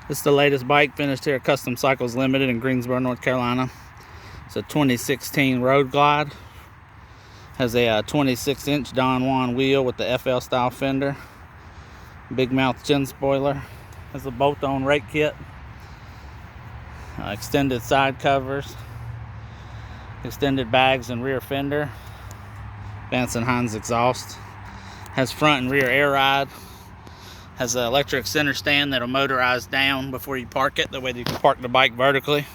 This is the latest bike finished here at Custom Cycles Limited in Greensboro, North Carolina. It's a 2016 Road Glide. Has a 26-inch Don Juan wheel with the FL style fender. Big mouth chin spoiler. Has a bolt-on rake kit. Extended side covers. Extended bags and rear fender. Vance & Hines exhaust. Has front and rear air ride. Has an electric center stand that'll motorize down before you park it. That way you can park the bike vertically.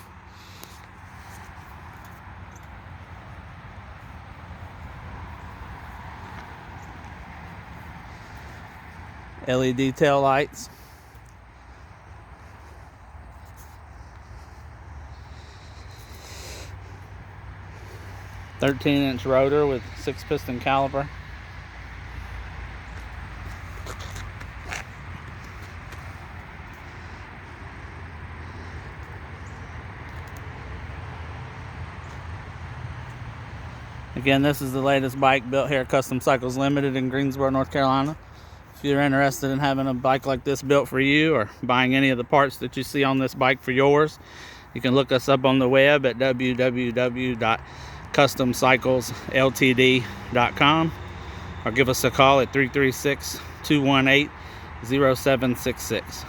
LED tail lights. "13-inch rotor with 6-piston caliper. Again, this is the latest bike built here at Custom Cycles Limited in Greensboro, North Carolina. If you're interested in having a bike like this built for you, or buying any of the parts that you see on this bike for yours, you can look us up on the web at www.customcyclesltd.com, or give us a call at 336-218-0766.